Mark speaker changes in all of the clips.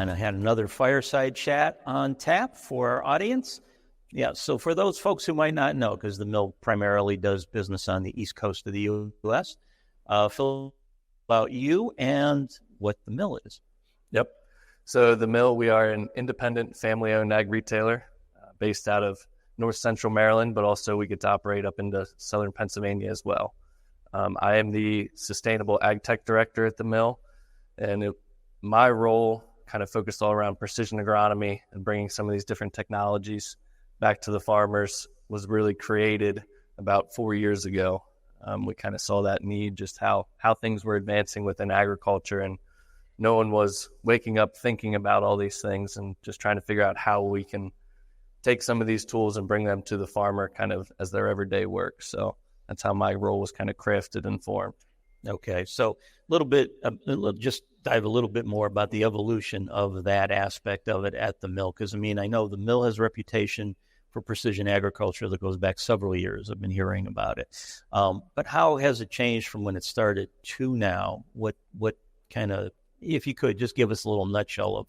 Speaker 1: kind of had another fireside chat on tap for our audience. Yeah, so for those folks who might not know, because the mill primarily does business on the East Coast of the U.S., Phil, about you and what the mill is.
Speaker 2: Yep. So the mill, we are an independent family-owned ag retailer based out of North Central Maryland, but also we get to operate up into Southern Pennsylvania as well. I am the Sustainable AgTech Director at the mill, and my role kind of focused all around precision agronomy and bringing some of these different technologies back to the farmers was really created about 4 years ago. We kind of saw that need, just how things were advancing within agriculture, and no one was waking up thinking about all these things and just trying to figure out how we can take some of these tools and bring them to the farmer kind of as their everyday work. So that's how my role was kind of crafted and formed.
Speaker 1: Okay, so just dive a little bit more about the evolution of that aspect of it at the mill, because I know the mill has a reputation for precision agriculture that goes back several years. I've been hearing about it, but how has it changed from when it started to now? What kind of, if you could just give us a little nutshell of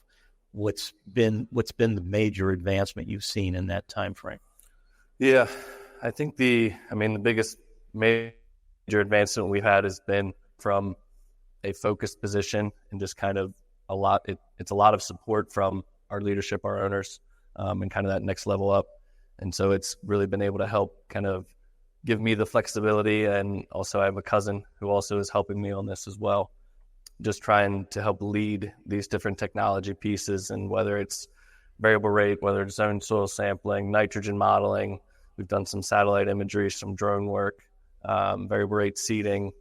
Speaker 1: what's been the major advancement you've seen in that time frame?
Speaker 2: Yeah, I think the biggest major advancement we've had has been from a focused position and just kind of it's a lot of support from our leadership, our owners, and kind of that next level up. And so it's really been able to help kind of give me the flexibility. And also I have a cousin who also is helping me on this as well, just trying to help lead these different technology pieces. And whether it's variable rate, whether it's zone soil sampling, nitrogen modeling, we've done some satellite imagery, some drone work, variable rate seeding,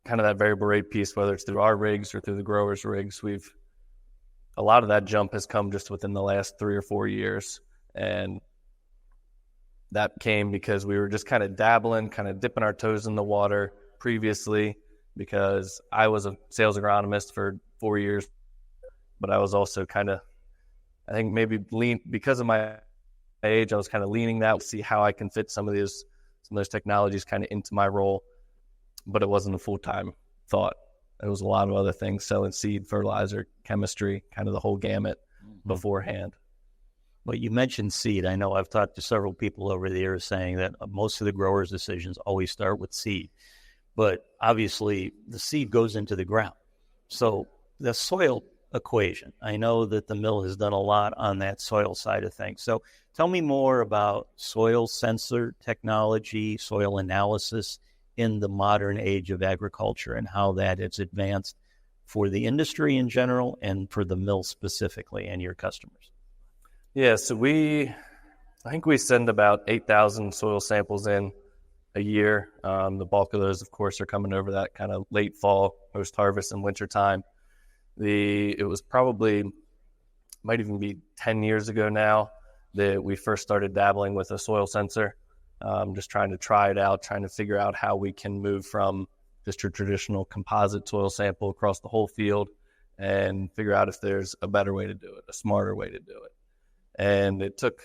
Speaker 2: kind of that variable rate piece, whether it's through our rigs or through the growers' rigs. A lot of that jump has come just within the last 3 or 4 years. And that came because we were just kind of dabbling, kind of dipping our toes in the water previously, because I was a sales agronomist for 4 years, but I was also kind of, I think maybe because of my age, I was kind of leaning that to see how I can fit some of those technologies kind of into my role, but it wasn't a full-time thought. It was a lot of other things, selling seed, fertilizer, chemistry, kind of the whole gamut beforehand.
Speaker 1: Well, you mentioned seed. I know I've talked to several people over the years saying that most of the growers' decisions always start with seed. But obviously, the seed goes into the ground. So the soil equation, I know that the mill has done a lot on that soil side of things. So tell me more about soil sensor technology, soil analysis in the modern age of agriculture, and how that has advanced for the industry in general and for the mill specifically and your customers.
Speaker 2: Yeah, so I think we send about 8,000 soil samples in a year. The bulk of those, of course, are coming over that kind of late fall, post-harvest and winter time. It was probably, might even be 10 years ago now, that we first started dabbling with a soil sensor, just trying to try it out, trying to figure out how we can move from just a traditional composite soil sample across the whole field and figure out if there's a better way to do it, a smarter way to do it. And it took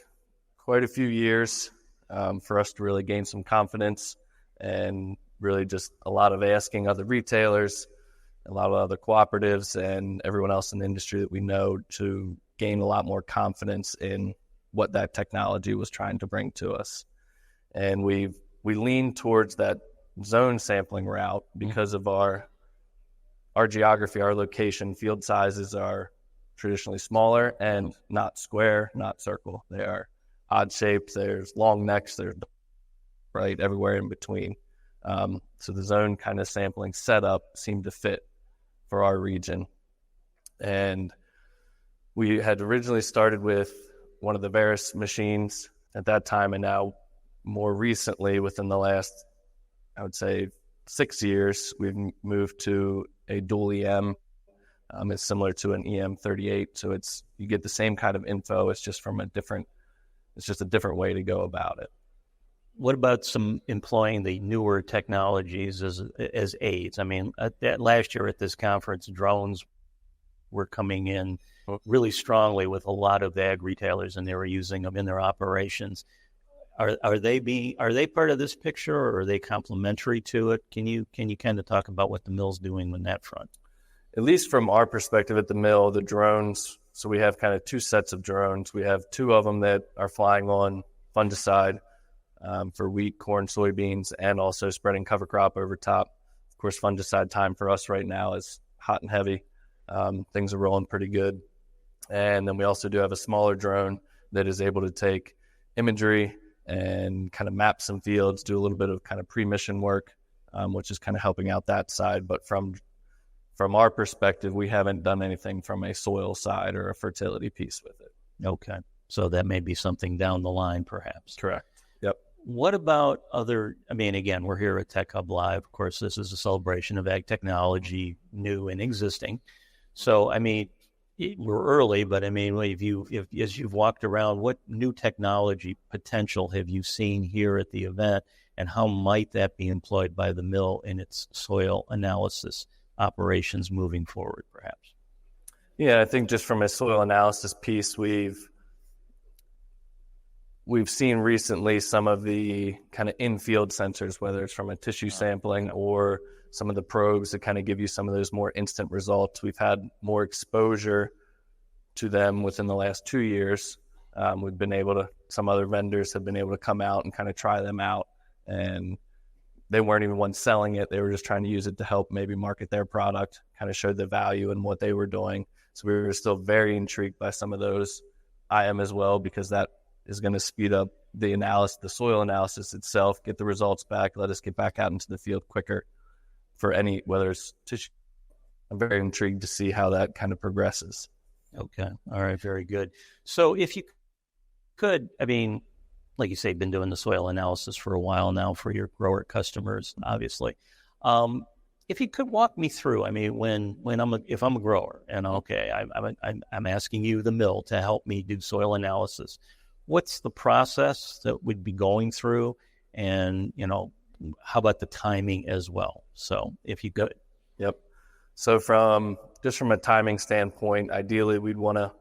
Speaker 2: quite a few years for us to really gain some confidence, and really just a lot of asking other retailers, a lot of other cooperatives, and everyone else in the industry that we know, to gain a lot more confidence in what that technology was trying to bring to us. And we leaned towards that zone sampling route because of our geography, our location. Field sizes are traditionally smaller and not square, not circle. They are odd shapes. There's long necks. There's right everywhere in between. So the zone kind of sampling setup seemed to fit for our region. And we had originally started with one of the Varus machines at that time, and now more recently, within the last, I would say, 6 years, we've moved to a dual EM. It's similar to an EM38, so you get the same kind of info. It's just a different way to go about it.
Speaker 1: What about some employing the newer technologies as aids? I mean, last year at this conference, drones were coming in really strongly with a lot of the ag retailers, and they were using them in their operations. Are they part of this picture, or are they complementary to it? Can you kind of talk about what the mill's doing on that front?
Speaker 2: at least from our perspective at the mill, the drones, so we have kind of two sets of drones. We have two of them that are flying on fungicide for wheat, corn, soybeans, and also spreading cover crop over top. Of course, fungicide time for us right now is hot and heavy. Things are rolling pretty good. And then we also do have a smaller drone that is able to take imagery and kind of map some fields, do a little bit of kind of pre-mission work, which is kind of helping out that side. But from our perspective, we haven't done anything from a soil side or a fertility piece with it.
Speaker 1: Okay. So that may be something down the line, perhaps.
Speaker 2: Correct. Yep.
Speaker 1: What about other, I mean, again, we're here at Tech Hub Live. Of course, this is a celebration of ag technology, new and existing. So, I mean, we're early, but I mean, as you've walked around, what new technology potential have you seen here at the event, and how might that be employed by the mill in its soil analysis operations moving forward, perhaps?
Speaker 2: Yeah, I think just from a soil analysis piece, we've seen recently some of the kind of in-field sensors, whether it's from a tissue sampling or some of the probes that kind of give you some of those more instant results. We've had more exposure to them within the last 2 years. We've been able to, some other vendors have been able to come out and kind of try them out, and they weren't even ones selling it. They were just trying to use it to help maybe market their product, kind of showed the value in what they were doing. So we were still very intrigued by some of those. I am as well, because that is going to speed up the analysis, the soil analysis itself, get the results back, let us get back out into the field quicker for any, whether it's tissue. I'm very intrigued to see how that kind of progresses.
Speaker 1: Okay. All right. Very good. So if you could, I mean, like you say, been doing the soil analysis for a while now for your grower customers, obviously. If you could walk me through, I mean, if I'm a grower and okay, I'm asking you, the mill, to help me do soil analysis, what's the process that we'd be going through, and how about the timing as well? So if you could.
Speaker 2: Yep. So from a timing standpoint, ideally we'd want to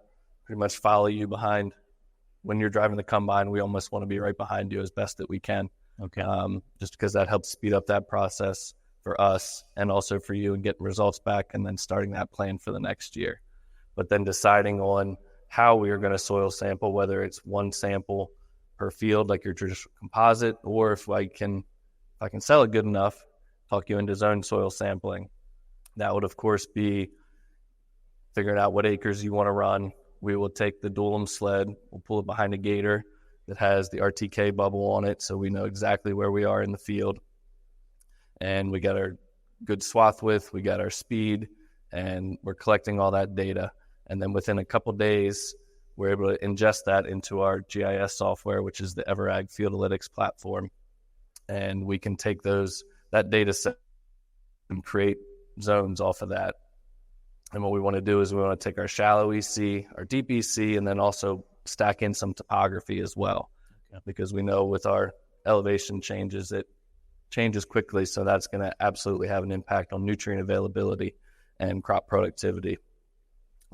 Speaker 2: pretty much follow you behind. When you're driving the combine, we almost want to be right behind you as best that we can.
Speaker 1: Okay.
Speaker 2: Just because that helps speed up that process for us and also for you, and getting results back and then starting that plan for the next year. But then deciding on how we are going to soil sample, whether it's one sample per field like your traditional composite, or if I can sell it good enough, talk you into zone soil sampling. That would, of course, be figuring out what acres you want to run. We will take the Dualum sled, we'll pull it behind a gator that has the RTK bubble on it, so we know exactly where we are in the field. And we got our good swath width, we got our speed, and we're collecting all that data. And then within a couple days, we're able to ingest that into our GIS software, which is the EverAg Field Analytics platform. And we can take that data set and create zones off of that. And what we want to do is we want to take our shallow EC, our deep EC, and then also stack in some topography as well. Okay. Because we know with our elevation changes, it changes quickly. So that's going to absolutely have an impact on nutrient availability and crop productivity.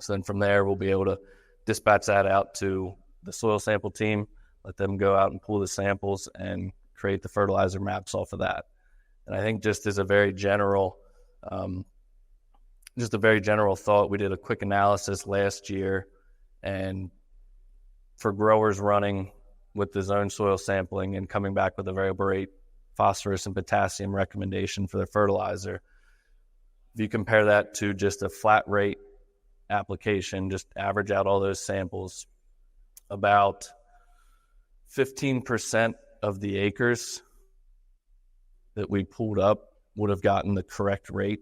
Speaker 2: So then from there, we'll be able to dispatch that out to the soil sample team, let them go out and pull the samples and create the fertilizer maps off of that. And I think just as a very general thought, we did a quick analysis last year, and for growers running with the zone soil sampling and coming back with a variable rate phosphorus and potassium recommendation for their fertilizer, if you compare that to just a flat rate application, just average out all those samples, about 15% of the acres that we pulled up would have gotten the correct rate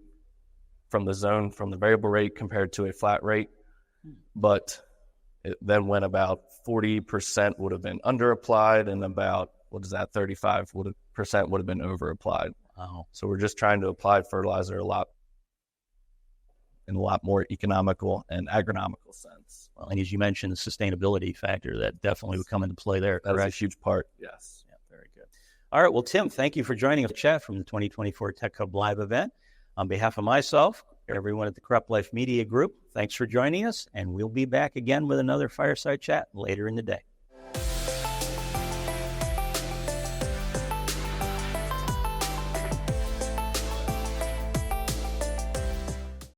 Speaker 2: from the zone, from the variable rate compared to a flat rate. But it then went about 40% would have been under applied, and about, 35% would have been over applied.
Speaker 1: Wow.
Speaker 2: So we're just trying to apply fertilizer in a lot more economical and agronomical sense.
Speaker 1: Well, and as you mentioned, the sustainability factor, that definitely would come into play there.
Speaker 2: That's a huge part, yes.
Speaker 1: Yeah, very good. All right, well, Tim, thank you for joining us to chat from the 2024 Tech Hub Live event. On behalf of myself, everyone at the Crop Life Media Group, thanks for joining us, and we'll be back again with another fireside chat later in the day.